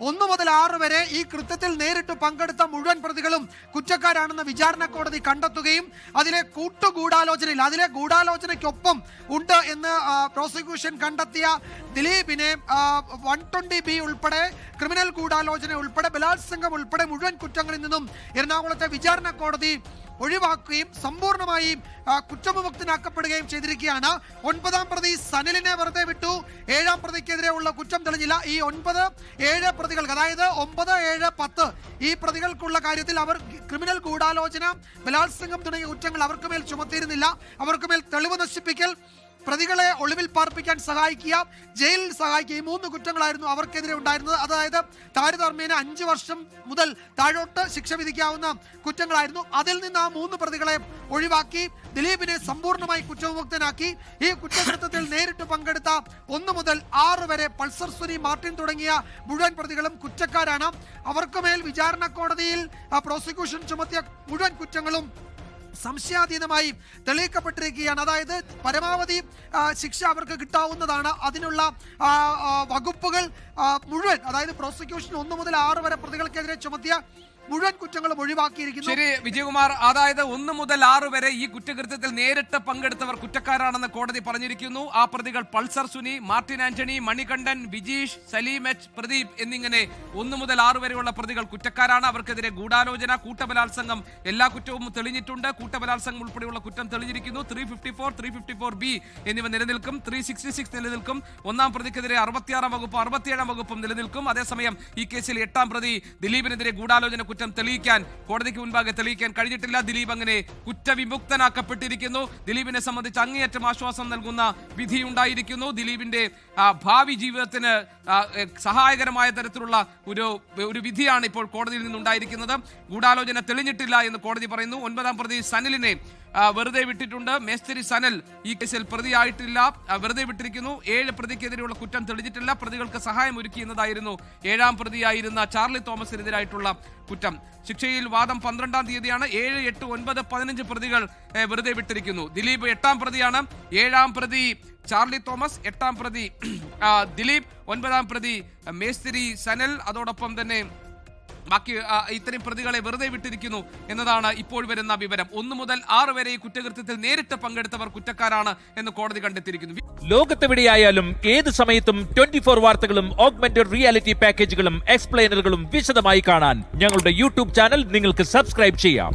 1 മുതൽ 6 വരെ ഈ കൃത്യത്തിൽ നേരിട്ട് പങ്കെടുത്ത മുഴുവൻ പ്രതികളും കുറ്റക്കാരാണെന്ന് വിചാരണ കോടതി കണ്ടെത്തുകയും അതിലെ ഗൂഢാലോചനയ്ക്കൊപ്പം ഉണ്ട് എന്ന് പ്രോസിക്യൂഷൻ കണ്ടെത്തിയ ദിലീപിനെ 120B ഉൾപ്പെടെ ക്രിമിനൽ ഗൂഢാലോചന ഉൾപ്പെടെ ബലാത്സംഗം ഉൾപ്പെടെ മുഴുവൻ കുറ്റങ്ങളിൽ നിന്നും എറണാകുളത്തെ വിചാരണ കോടതി ഒഴിവാക്കുകയും സമ്പൂർണ്ണമായും കുറ്റവിമുക്തനാക്കപ്പെടുകയും ചെയ്തിരിക്കുകയാണ്. 9ാം പ്രതി സനിലിനെ വെറുതെ വിട്ടു. 7ാം പ്രതിക്കെതിരെയുള്ള കുറ്റം തെളിഞ്ഞില്ല. ഈ 9, 7 പ്രതികൾക്ക്, അതായത് 9, 7, 10 ഈ പ്രതികൾക്കുള്ള കാര്യത്തിൽ അവർ ക്രിമിനൽ ഗൂഢാലോചന, ബലാത്സംഗം തുടങ്ങിയ കുറ്റങ്ങൾ അവർക്ക് മേൽ ചുമത്തിയിരുന്നില്ല. അവർക്ക് മേൽ തെളിവ് നശിപ്പിക്കൽ, പ്രതികളെ ഒളിവിൽ പാർപ്പിക്കാൻ സഹായിക്കുക, ജയിലിൽ സഹായിക്കുക, ഈ 3 കുറ്റങ്ങളായിരുന്നു അവർക്കെതിരെ ഉണ്ടായിരുന്നത്. അതായത് താരതമ്യേന 5 വർഷം മുതൽ താഴോട്ട് ശിക്ഷ വിധിക്കാവുന്ന കുറ്റങ്ങളായിരുന്നു. അതിൽ നിന്ന് ആ 3 പ്രതികളെ ഒഴിവാക്കി ദിലീപിനെ സമ്പൂർണ്ണമായി കുറ്റവിമുക്തനാക്കി. ഈ കുറ്റകൃത്യത്തിൽ നേരിട്ട് പങ്കെടുത്ത 1 മുതൽ 6 വരെ പൾസർ സുനി, മാർട്ടിൻ തുടങ്ങിയ മുഴുവൻ പ്രതികളും കുറ്റക്കാരാണ്. അവർക്കുമേൽ വിചാരണ കോടതിയിൽ പ്രോസിക്യൂഷൻ ചുമത്തിയ മുഴുവൻ കുറ്റങ്ങളും സംശയാതീതമായി തെളിയിക്കപ്പെട്ടിരിക്കുകയാണ്. അതായത് പരമാവധി ശിക്ഷ അവർക്ക് കിട്ടാവുന്നതാണ്. അതിനുള്ള വകുപ്പുകൾ മുഴുവൻ, അതായത് പ്രോസിക്യൂഷൻ 1 മുതൽ 6 വരെ പ്രതികൾക്കെതിരെ ചുമത്തിയ മുഴുവൻ കുറ്റങ്ങളും ഒഴിവാക്കിയിരിക്കുന്നു. ശരി വിജയകുമാർ, അതായത് 1 മുതൽ 6 വരെ ഈ കുറ്റകൃത്യത്തിൽ നേരിട്ട് പങ്കെടുത്തവർ കുറ്റക്കാരാണെന്ന് കോടതി പറഞ്ഞിരിക്കുന്നു. ആ പ്രതികൾ പൾസർ സുനി, മാർട്ടിൻ ആന്റണി, മണികണ്ഠൻ, വിജീഷ്, സലീം എച്ച്, പ്രദീപ് എന്നിങ്ങനെ 1 മുതൽ 6 വരെയുള്ള പ്രതികൾ കുറ്റക്കാരാണ്. അവർക്കെതിരെ ഗൂഢാലോചന, കൂട്ടബലാത്സംഗം എല്ലാ കുറ്റവും തെളിഞ്ഞിട്ടുണ്ട്. കൂട്ടബലാത്സംഗം ഉൾപ്പെടെയുള്ള കുറ്റം തെളിഞ്ഞിരിക്കുന്നു. 354, 354B എന്നിവ നിലനിൽക്കും. 366 നിലനിൽക്കും. 1ാം പ്രതിക്കെതിരെ 66ാം വകുപ്പ്, 67ാം വകുപ്പും നിലനിൽക്കും. അതേസമയം ഈ കേസിൽ 8ാം പ്രതി ദിലീപിനെതിരെ ഗൂഢാലോചന കുറ്റം തെളിയിക്കാൻ കോടതിക്ക് മുൻപാകെ തെളിയിക്കാൻ കഴിഞ്ഞിട്ടില്ല. ദിലീപ് അങ്ങനെ കുറ്റവിമുക്തനാക്കപ്പെട്ടിരിക്കുന്നു. ദിലീപിനെ സംബന്ധിച്ച് അങ്ങേയറ്റം ആശ്വാസം നൽകുന്ന വിധിയുണ്ടായിരിക്കുന്നു. ദിലീപിന്റെ ഭാവി ജീവിതത്തിന് സഹായകരമായ തരത്തിലുള്ള ഒരു വിധിയാണ് ഇപ്പോൾ കോടതിയിൽ നിന്നുണ്ടായിരിക്കുന്നത്. ഗൂഢാലോചന തെളിഞ്ഞിട്ടില്ല എന്ന് കോടതി പറയുന്നു. 9ാം പ്രതി സനിലിനെ വെറുതെ വിട്ടിട്ടുണ്ട്. മേസ്തിരി സനൽ ഈ കേസിൽ പ്രതിയായിട്ടില്ല, വെറുതെ വിട്ടിരിക്കുന്നു. 7 പ്രതിക്കെതിരെയുള്ള കുറ്റം തെളിഞ്ഞിട്ടില്ല. പ്രതികൾക്ക് സഹായം ഒരുക്കി എന്നതായിരുന്നു 7ാം പ്രതിയായിരുന്ന ചാർലി തോമസിനെതിരായിട്ടുള്ള കുറ്റം. ശിക്ഷയിൽ വാദം 12ാം തീയതിയാണ്. 7, 8, 9, 15 പ്രതികൾ വെറുതെ വിട്ടിരിക്കുന്നു. ദിലീപ് 8ാം പ്രതിയാണ്. 7ാം പ്രതി ചാർലി തോമസ്, 8ാം പ്രതി ദിലീപ്, 9ാം പ്രതി മേസ്തിരി സനൽ. അതോടൊപ്പം തന്നെ ബാക്കി ഇത്തരം പ്രതികളെ വെറുതെ വിട്ടിരിക്കുന്നു എന്നതാണ് ഇപ്പോൾ വരുന്ന വിവരം. 1 മുതൽ 6 വരെ ഈ കുറ്റകൃത്യത്തിൽ നേരിട്ട് പങ്കെടുത്തവർ കുറ്റക്കാരാണ് എന്ന് കോടതി കണ്ടെത്തിയിരിക്കുന്നു. ലോകത്തെവിടെയായാലും ഏത് സമയത്തും 24 വാർത്തകളും ഓഗ്മെന്റഡ് റിയാലിറ്റി പാക്കേജുകളും എക്സ്പ്ലെയിനറുകളും വിശദമായി കാണാൻ ഞങ്ങളുടെ യൂട്യൂബ് ചാനൽ നിങ്ങൾക്ക് സബ്സ്ക്രൈബ് ചെയ്യാം.